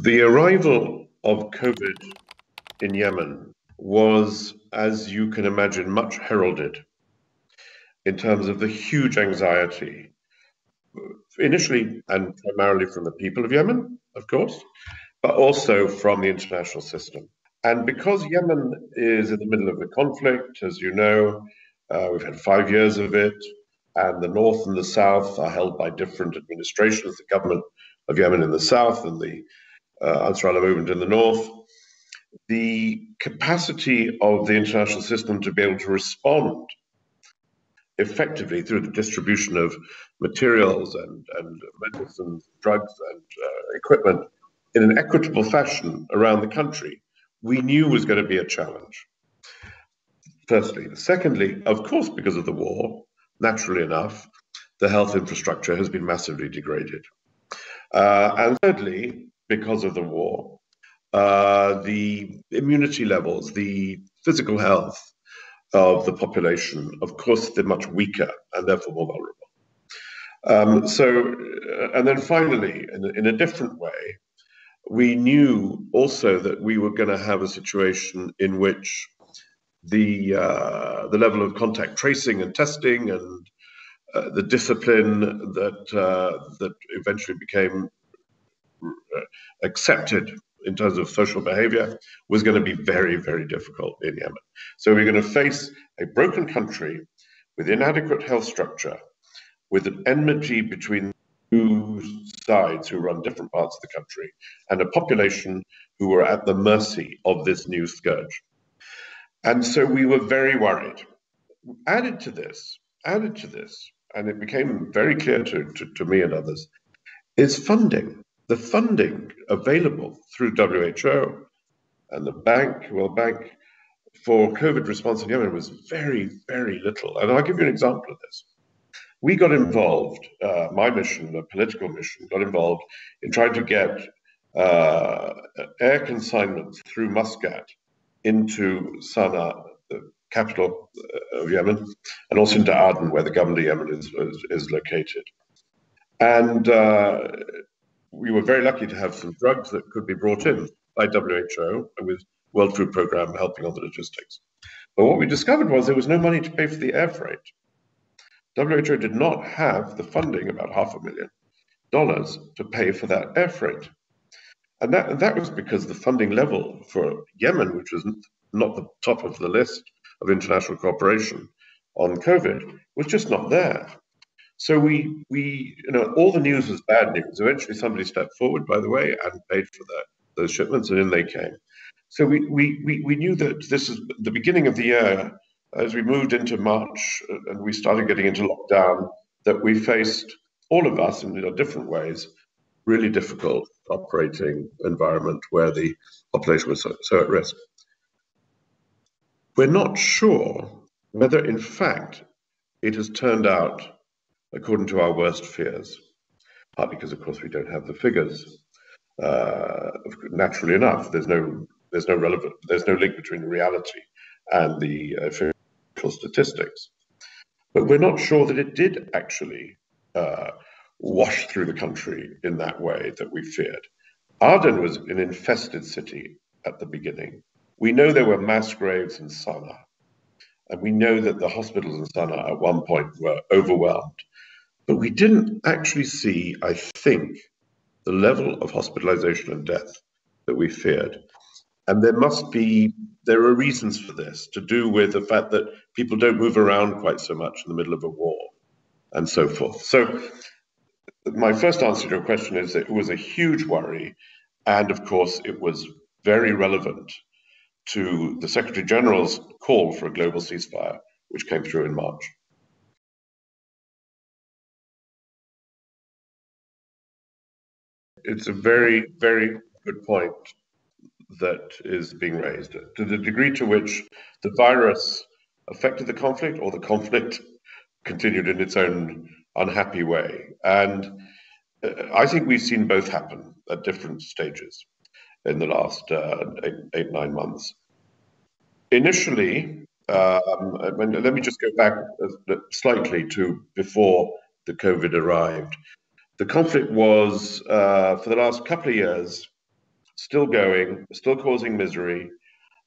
The arrival of COVID in Yemen was, as you can imagine, much heralded in terms of the huge anxiety, initially and primarily from the people of Yemen, of course, but also from the international system. And because Yemen is in the middle of a conflict, as you know, we've had 5 years of it, and the north and the south are held by different administrations, the government of Yemen in the south and the Ansar Allah movement in the north. The capacity of the international system to be able to respond effectively through the distribution of materials and medicines, drugs, and equipment in an equitable fashion around the country, we knew was going to be a challenge. Firstly. Secondly, of course, because of the war, naturally enough, the health infrastructure has been massively degraded. And thirdly, because of the war, the immunity levels, the physical health of the population, of course, they're much weaker and therefore more vulnerable. And then finally, in a different way, we knew also that we were going to have a situation in which the level of contact tracing and testing and the discipline that eventually became accepted in terms of social behavior was going to be very, very difficult in Yemen. So we're going to face a broken country with inadequate health structure, with an enmity between two sides who run different parts of the country, and a population who were at the mercy of this new scourge. And so we were very worried. Added to this, and it became very clear to me and others, is funding. The funding available through WHO and the World Bank for COVID response in Yemen was very, very little. And I'll give you an example of this. We got involved, my mission, a political mission, got involved in trying to get air consignments through Muscat into Sana'a, the capital of Yemen, and also into Aden, where the government of Yemen is located. And we were very lucky to have some drugs that could be brought in by WHO and with World Food Programme helping on the logistics. But what we discovered was there was no money to pay for the air freight. WHO did not have the funding, about $500,000, to pay for that air freight. And that was because the funding level for Yemen, which was not the top of the list of international cooperation on COVID, was just not there. So all the news was bad news. Eventually somebody stepped forward, by the way, and paid for those shipments, and in they came. So we knew that this is the beginning of the year, as we moved into March and we started getting into lockdown, that we faced, all of us in different ways, really difficult operating environment where the population was so at risk. We're not sure whether, in fact, it has turned out according to our worst fears, partly because, of course, we don't have the figures. Naturally enough, there's no link between the reality and the official statistics. But we're not sure that it did actually wash through the country in that way that we feared. Aden was an infested city at the beginning. We know there were mass graves in Sana'a, and we know that the hospitals in Sana'a at one point were overwhelmed. But we didn't actually see, I think, the level of hospitalization and death that we feared. And there are reasons for this, to do with the fact that people don't move around quite so much in the middle of a war and so forth. So my first answer to your question is that it was a huge worry. And of course, it was very relevant to the Secretary General's call for a global ceasefire, which came through in March. It's a very, very good point that is being raised. To the degree to which the virus affected the conflict, or the conflict continued in its own unhappy way. And I think we've seen both happen at different stages in the last 8-9 months. Initially, let me just go back slightly to before the COVID arrived. The conflict was, for the last couple of years, still going, still causing misery,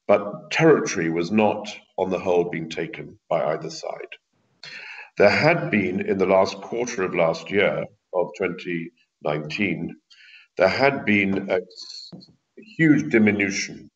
but territory was not, on the whole, being taken by either side. There had been, in the last quarter of last year, of 2019, there had been a huge diminution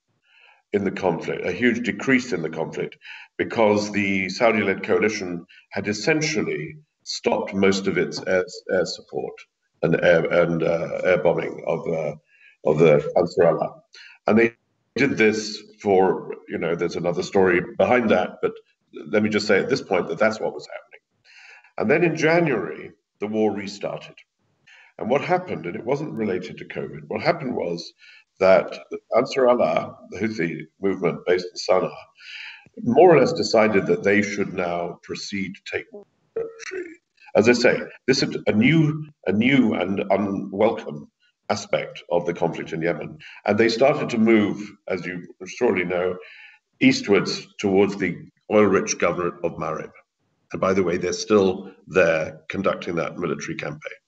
in the conflict, a huge decrease in the conflict, because the Saudi-led coalition had essentially stopped most of its air support and air bombing of the Ansar Allah. And they did this for, there's another story behind that, but let me just say at this point that that's what was happening. And then in January, the war restarted. And what happened, and it wasn't related to COVID, what happened was that Ansar Allah, the Houthi movement based in Sana'a, more or less decided that they should now proceed to take territory. As I say, this is a new and unwelcome aspect of the conflict in Yemen. And they started to move, as you surely know, eastwards towards the oil-rich governorate of Marib. And by the way, they're still there conducting that military campaign.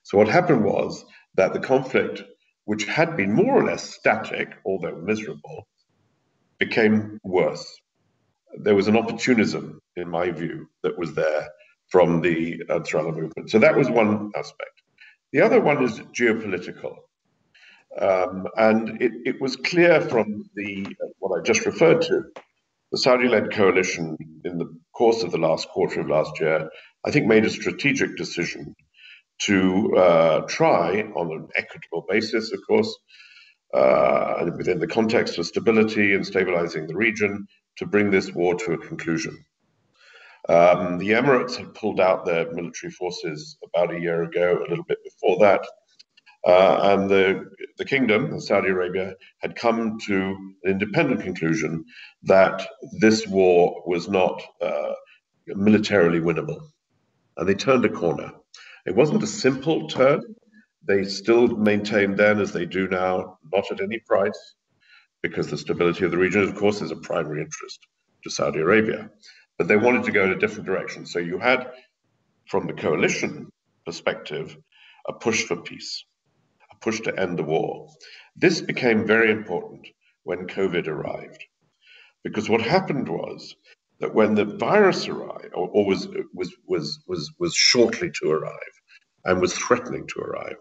So what happened was that the conflict, which had been more or less static, although miserable, became worse. There was an opportunism, in my view, that was there from the Ansar Allah movement. So that was one aspect. The other one is geopolitical. And it was clear from what I just referred to, the Saudi-led coalition in the course of the last quarter of last year, I think, made a strategic decision to try, on an equitable basis, of course, and within the context of stability and stabilizing the region, to bring this war to a conclusion. The Emirates had pulled out their military forces about a year ago, a little bit before that, and the kingdom, Saudi Arabia, had come to an independent conclusion that this war was not militarily winnable, and they turned a corner. It wasn't a simple turn. They still maintained then, as they do now, not at any price, because the stability of the region, of course, is a primary interest to Saudi Arabia. But they wanted to go in a different direction. So you had, from the coalition perspective, a push for peace, a push to end the war. This became very important when COVID arrived, because what happened was that when the virus arrived, or was shortly to arrive, and was threatening to arrive,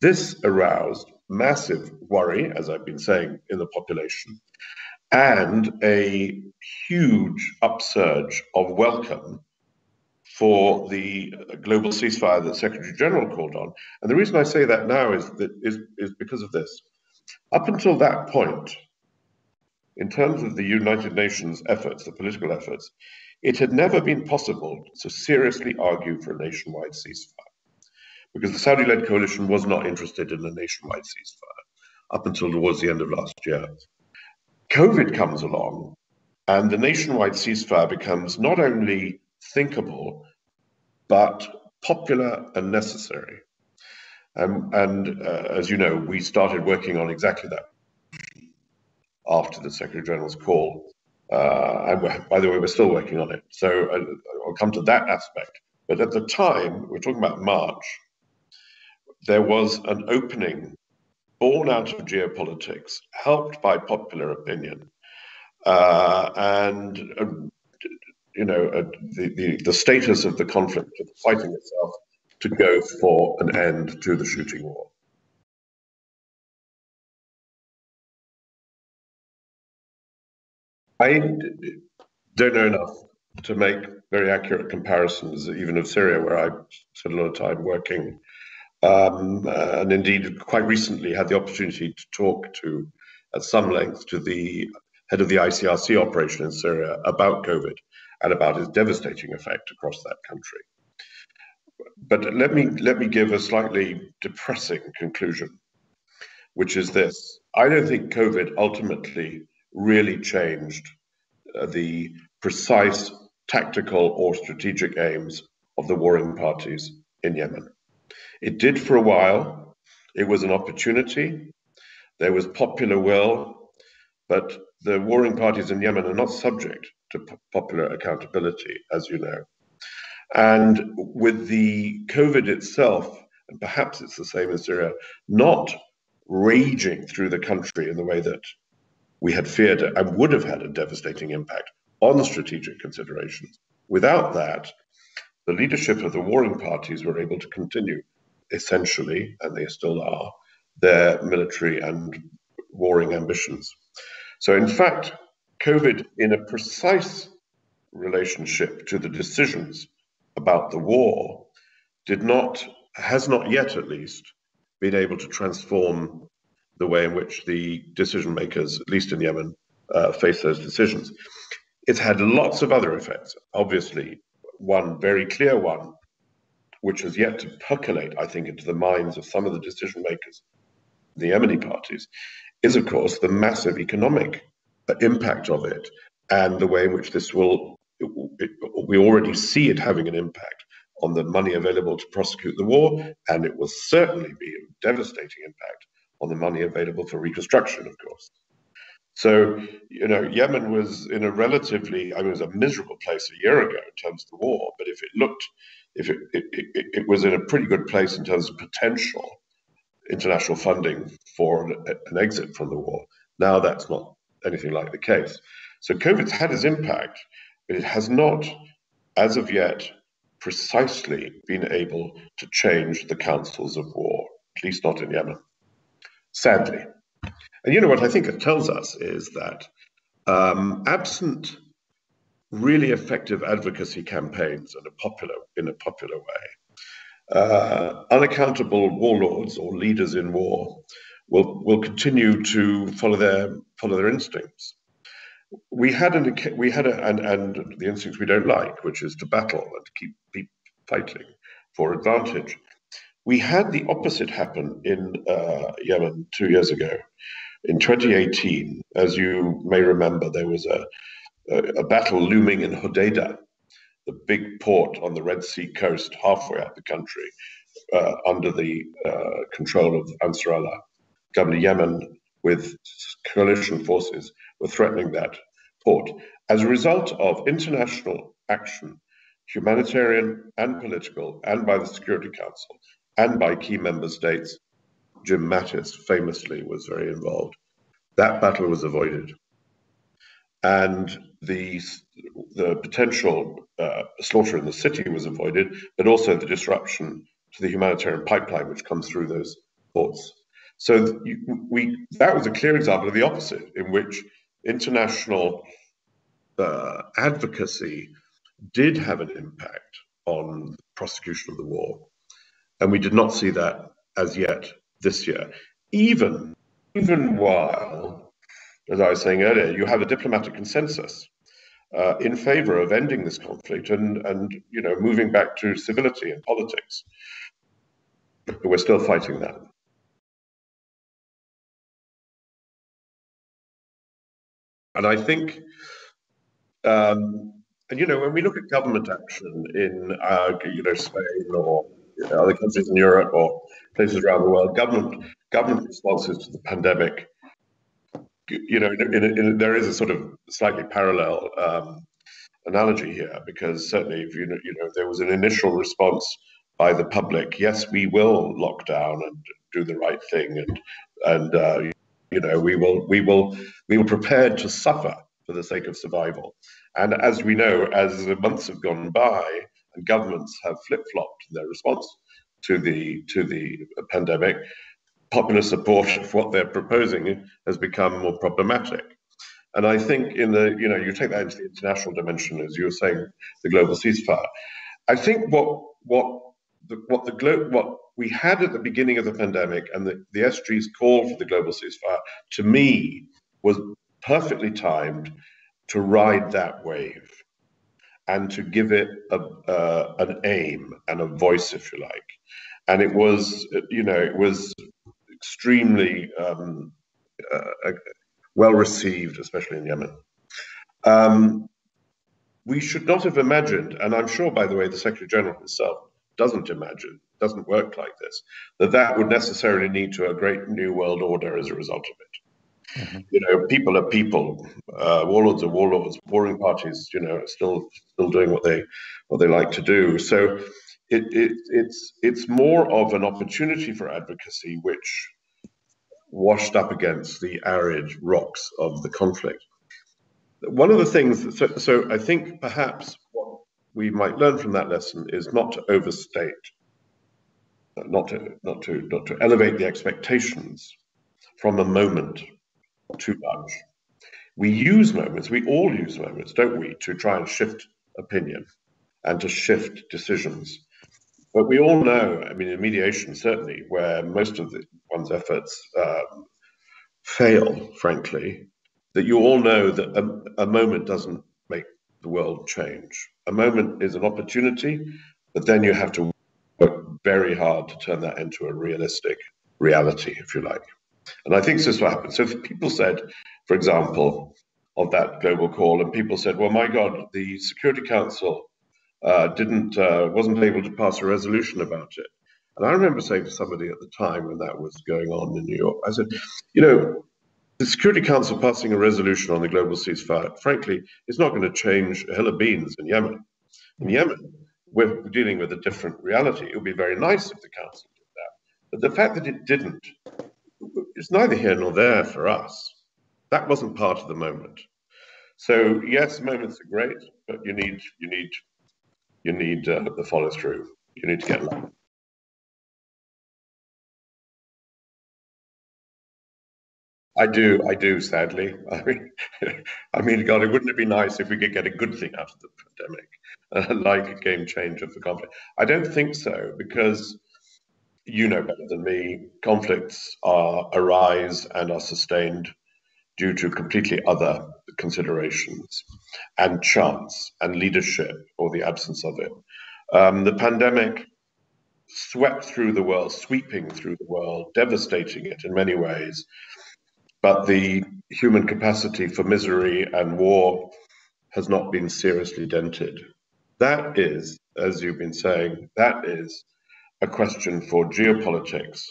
this aroused massive worry, as I've been saying, in the population, and a huge upsurge of welcome for the global ceasefire that Secretary General called on. And the reason I say that now is because of this. Up until that point, in terms of the United Nations efforts, the political efforts, it had never been possible to seriously argue for a nationwide ceasefire, because the Saudi-led coalition was not interested in a nationwide ceasefire up until towards the end of last year. COVID comes along, and the nationwide ceasefire becomes not only thinkable, but popular and necessary. And as you know, we started working on exactly that after the Secretary General's call. And by the way, we're still working on it. So I'll come to that aspect. But at the time, we're talking about March, there was an opening born out of geopolitics, helped by popular opinion, and the status of the conflict, of the fighting itself, to go for an end to the shooting war. I don't know enough to make very accurate comparisons, even of Syria, where I spent a lot of time working. And indeed, quite recently had the opportunity to talk to, at some length, to the head of the ICRC operation in Syria about COVID and about its devastating effect across that country. But let me give a slightly depressing conclusion, which is this. I don't think COVID ultimately really changed the precise tactical or strategic aims of the warring parties in Yemen. It did for a while. It was an opportunity. There was popular will, but the warring parties in Yemen are not subject to popular accountability, as you know. And with the COVID itself, and perhaps it's the same in Syria, not raging through the country in the way that we had feared and would have had a devastating impact on strategic considerations. Without that, the leadership of the warring parties were able to continue, essentially, and they still are, their military and warring ambitions. So in fact, COVID, in a precise relationship to the decisions about the war, has not yet at least, been able to transform the way in which the decision makers, at least in Yemen, face those decisions. It's had lots of other effects. Obviously, one very clear one, which has yet to percolate, I think, into the minds of some of the decision makers, the Yemeni parties, is, of course, the massive economic impact of it and the way in which this will, we already see it having an impact on the money available to prosecute the war, and it will certainly be a devastating impact on the money available for reconstruction, of course. So, Yemen was in a relatively, it was a miserable place a year ago in terms of the war, but it was in a pretty good place in terms of potential international funding for an exit from the war. Now that's not anything like the case. So COVID's had its impact, but it has not, as of yet, precisely been able to change the councils of war, at least not in Yemen, sadly. And what I think it tells us is that absent really effective advocacy campaigns in a popular way, unaccountable warlords or leaders in war will continue to follow their instincts. We had and the instincts we don't like, which is to battle and to keep fighting for advantage. We had the opposite happen in Yemen 2 years ago. In 2018, as you may remember, there was a battle looming in Hodeidah, the big port on the Red Sea coast, halfway up the country, under the control of Ansar Allah. Governor Yemen, with coalition forces, were threatening that port. As a result of international action, humanitarian and political, and by the Security Council, and by key member states, Jim Mattis famously was very involved. That battle was avoided. And the potential slaughter in the city was avoided, but also the disruption to the humanitarian pipeline which comes through those ports. So that was a clear example of the opposite, in which international advocacy did have an impact on the prosecution of the war. And we did not see that as yet this year, even while, as I was saying earlier, you have a diplomatic consensus in favor of ending this conflict and moving back to civility and politics. But we're still fighting that. And I think, when we look at government action in, Spain or other countries in Europe or places around the world, government responses to the pandemic, there is a sort of slightly parallel analogy here, because certainly, if there was an initial response by the public, yes, we will lock down and do the right thing, and we will prepared to suffer for the sake of survival. And as we know, as the months have gone by and governments have flip-flopped their response to the pandemic, popular support of what they're proposing has become more problematic. And I think you take that into the international dimension, as you were saying, the global ceasefire. I think what we had at the beginning of the pandemic and the SG's call for the global ceasefire, to me, was perfectly timed to ride that wave and to give it an aim and a voice, if you like. And it was extremely well received, especially in Yemen. We should not have imagined, and I'm sure, by the way, the Secretary General himself doesn't work like this, that would necessarily lead to a great new world order as a result of it. Mm-hmm. People are people, warlords are warlords, warring parties, are still doing what they like to do. So it's more of an opportunity for advocacy, which washed up against the arid rocks of the conflict. One of the things, so I think perhaps what we might learn from that lesson is not to overstate, not to elevate the expectations from a moment too much. We use moments, we all use moments, don't we, to try and shift opinion and to shift decisions. But we all know, I mean, in mediation, certainly, where most of one's efforts fail, frankly, that you all know that a moment doesn't make the world change. A moment is an opportunity, but then you have to work very hard to turn that into a realistic reality, if you like. And I think this is what happened. So if people said, for example, of that global call, and people said, well, my God, the Security Council wasn't able to pass a resolution about it. And I remember saying to somebody at the time when that was going on in New York, I said, you know, the Security Council passing a resolution on the global ceasefire, frankly, is not going to change a hill of beans in Yemen. In Yemen, we're dealing with a different reality. It would be very nice if the Council did that. But the fact that it didn't, it's neither here nor there for us. That wasn't part of the moment. So yes, moments are great, but you need the follow through. You need to get lucky. I do, sadly. God, it wouldn't it be nice if we could get a good thing out of the pandemic, like a game changer for conflict? I don't think so, because you know better than me, conflicts arise and are sustained due to completely other considerations and chance and leadership or the absence of it. The pandemic swept through the world, sweeping through the world, devastating it in many ways. But the human capacity for misery and war has not been seriously dented. That is, as you've been saying, that is a question for geopolitics,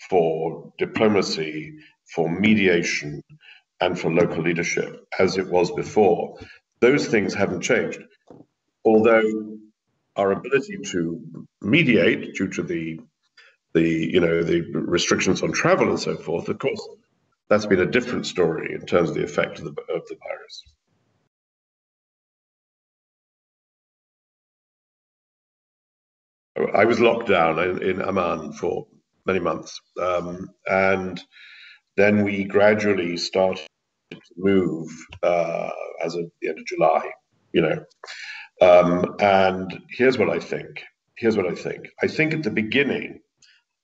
for diplomacy, for mediation, and for local leadership, as it was before. Those things haven't changed. Although our ability to mediate due to the restrictions on travel and so forth, of course, that's been a different story in terms of the effect of the virus. I was locked down in Amman for many months, and then we gradually started to move as of the end of July. And here's what I think. I think at the beginning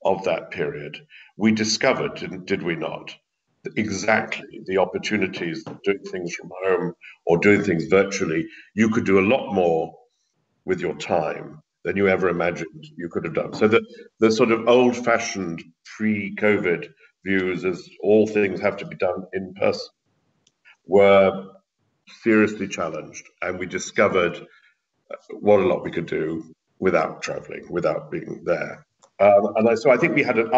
of that period, we discovered, did we not, exactly the opportunities of doing things from home or doing things virtually. You could do a lot more with your time than you ever imagined you could have done. So the sort of old-fashioned pre-COVID views as all things have to be done in person were seriously challenged, and we discovered what a lot we could do without traveling, without being there. So I think we had an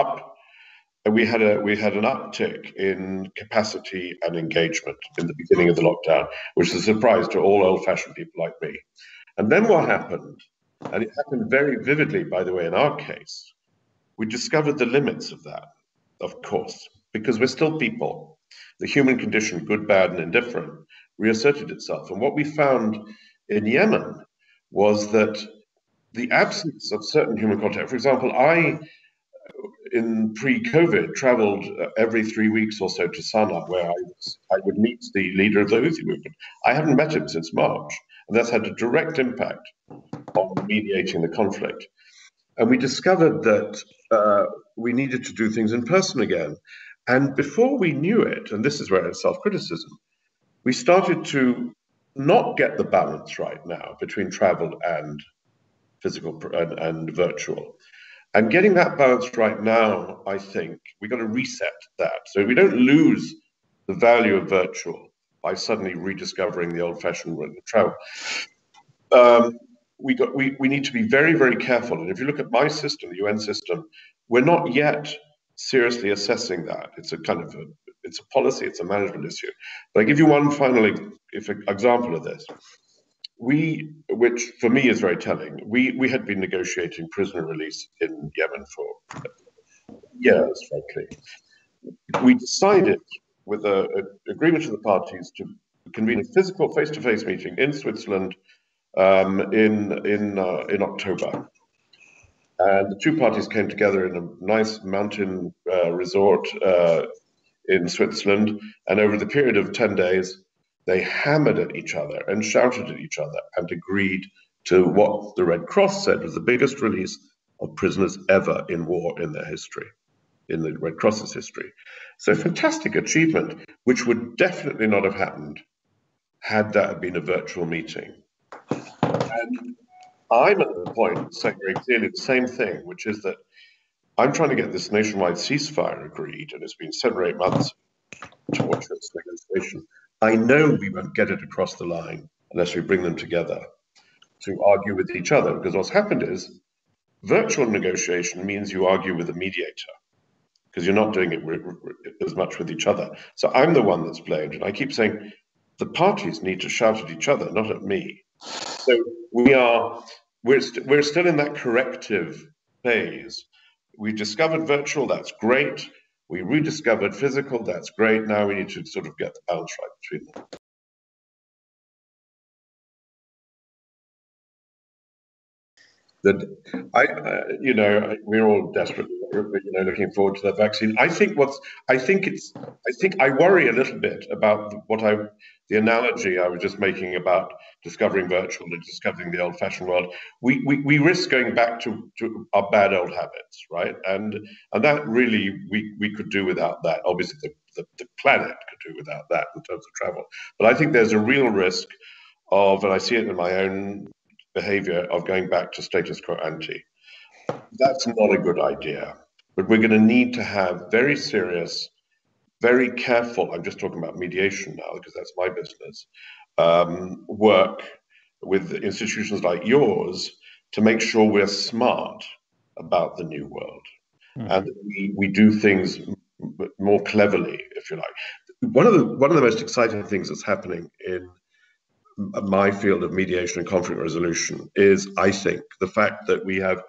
uptick in capacity and engagement in the beginning of the lockdown, which is a surprise to all old-fashioned people like me. And then what happened, and it happened very vividly, by the way, in our case, we discovered the limits of that, of course, because we're still people. The human condition, good, bad, and indifferent, reasserted itself. And what we found in Yemen was that the absence of certain human contact, for example, in pre-COVID, traveled every 3 weeks or so to Sana'a, where I would meet the leader of the Houthi movement. I haven't met him since March, and that's had a direct impact on mediating the conflict. And we discovered that we needed to do things in person again. And before we knew it, and this is where it's self-criticism, we started to not get the balance right now between travel and physical and virtual. And getting that balance right now, I think we've got to reset that. So we don't lose the value of virtual by suddenly rediscovering the old-fashioned way of travel. We need to be very, very careful. And if you look at my system, the UN system, we're not yet seriously assessing that. It's a policy, it's a management issue. But I give you one final example of this. Which for me is very telling. We had been negotiating prisoner release in Yemen for years, frankly. we decided, with an agreement of the parties, to convene a physical face-to-face meeting in Switzerland in October. And the two parties came together in a nice mountain resort in Switzerland. And over the period of 10 days, they hammered at each other and shouted at each other and agreed to what the Red Cross said was the biggest release of prisoners ever in war in their history, in the Red Cross's history. So fantastic achievement, which would definitely not have happened had that been a virtual meeting. And I'm at the point saying very clearly the same thing, which is that I'm trying to get this nationwide ceasefire agreed, and it's been 7 or 8 months towards this negotiation. I know we won't get it across the line unless we bring them together to argue with each other, because what's happened is virtual negotiation means you argue with a mediator, because you're not doing it as much with each other. So I'm the one that's blamed, and I keep saying the parties need to shout at each other, not at me. So we're still in that corrective phase. We discovered virtual, that's great. We rediscovered physical, that's great. Now we need to sort of get the balance right between them. That we're all desperately, looking forward to that vaccine. I think I worry a little bit about the analogy I was just making about discovering virtual and discovering the old-fashioned world. We risk going back to our bad old habits, right? And that really we could do without that. Obviously, the planet could do without that in terms of travel. But I think there's a real risk of, and I see it in my own behavior, of going back to status quo ante. That's not a good idea. But we're going to need to have very serious, very careful, I'm just talking about mediation now because that's my business, work with institutions like yours to make sure we're smart about the new world and we do things more cleverly, if you like. One of the most exciting things that's happening in my field of mediation and conflict resolution is, I think, the fact that we have,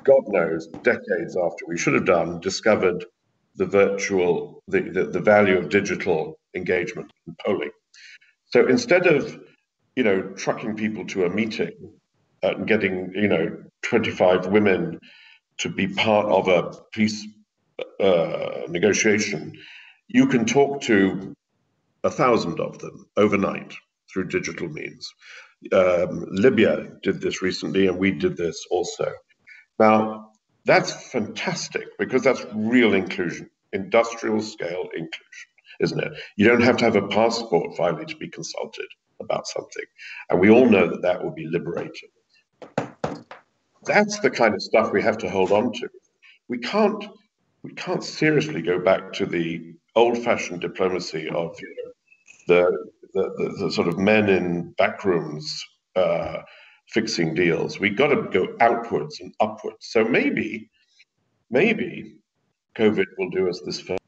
God knows, decades after we should have done, discovered the value of digital engagement and polling. So instead of, trucking people to a meeting and getting, 25 women to be part of a peace negotiation, you can talk to 1,000 of them overnight through digital means. Libya did this recently, and we did this also. Now, that's fantastic because that's real inclusion, industrial scale inclusion, isn't it? You don't have to have a passport finally to be consulted about something. And we all know that that will be liberating. That's the kind of stuff we have to hold on to. We can't seriously go back to the old-fashioned diplomacy of the sort of men in back rooms fixing deals. We got to go outwards and upwards. So maybe COVID will do us this favor.